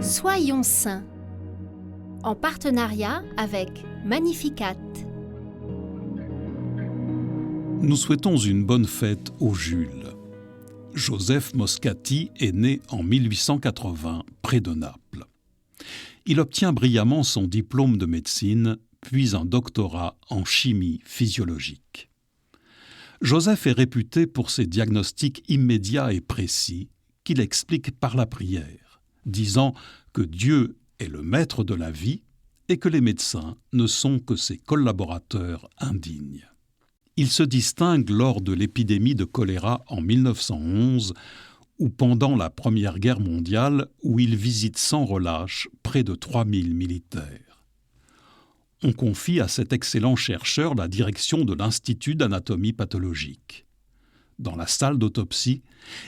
Soyons saints, en partenariat avec Magnificat. Nous souhaitons une bonne fête au Jules. Joseph Moscati est né en 1880 près de Naples. Il obtient brillamment son diplôme de médecine, puis un doctorat en chimie physiologique. Joseph est réputé pour ses diagnostics immédiats et précis qu'il explique par la prière, disant que Dieu est le maître de la vie et que les médecins ne sont que ses collaborateurs indignes. Il se distingue lors de l'épidémie de choléra en 1911 ou pendant la Première Guerre mondiale où il visite sans relâche près de 3000 militaires. On confie à cet excellent chercheur la direction de l'Institut d'anatomie pathologique. Dans la salle d'autopsie,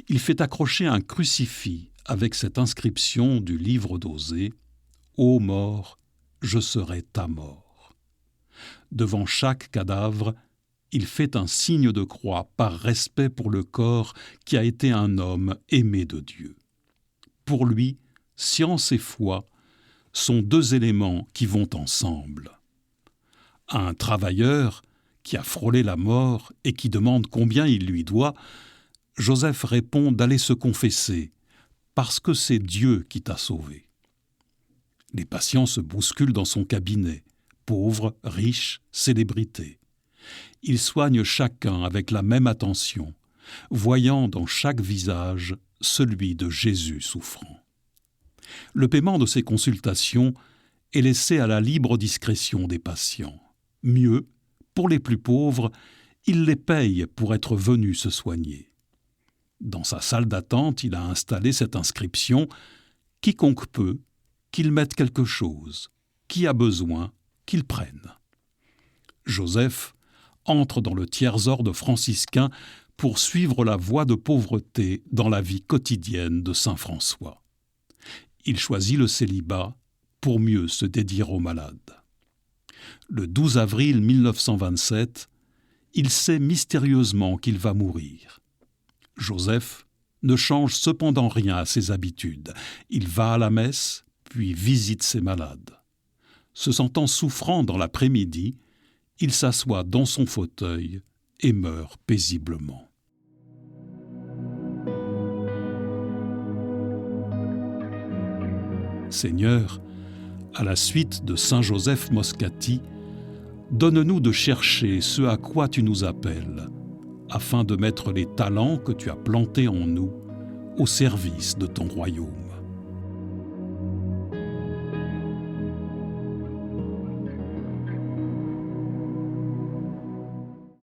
il fait accrocher un crucifix avec cette inscription du livre d'Osée « Ô mort, je serai ta mort ». Devant chaque cadavre, il fait un signe de croix par respect pour le corps qui a été un homme aimé de Dieu. Pour lui, science et foi sont deux éléments qui vont ensemble. À un travailleur qui a frôlé la mort et qui demande combien il lui doit, Joseph répond d'aller se confesser, parce que c'est Dieu qui t'a sauvé. Les patients se bousculent dans son cabinet, pauvres, riches, célébrités. Il soigne chacun avec la même attention, voyant dans chaque visage celui de Jésus souffrant. Le paiement de ces consultations est laissé à la libre discrétion des patients. Mieux, pour les plus pauvres, il les paye pour être venus se soigner. Dans sa salle d'attente, il a installé cette inscription « Quiconque peut, qu'il mette quelque chose. Qui a besoin, qu'il prenne. » Joseph entre dans le tiers-ordre franciscain pour suivre la voie de pauvreté dans la vie quotidienne de saint François. Il choisit le célibat pour mieux se dédier aux malades. Le 12 avril 1927, il sait mystérieusement qu'il va mourir. Joseph ne change cependant rien à ses habitudes. Il va à la messe, puis visite ses malades. Se sentant souffrant dans l'après-midi, il s'assoit dans son fauteuil et meurt paisiblement. Seigneur, à la suite de saint Joseph Moscati, donne-nous de chercher ce à quoi tu nous appelles, afin de mettre les talents que tu as plantés en nous au service de ton royaume.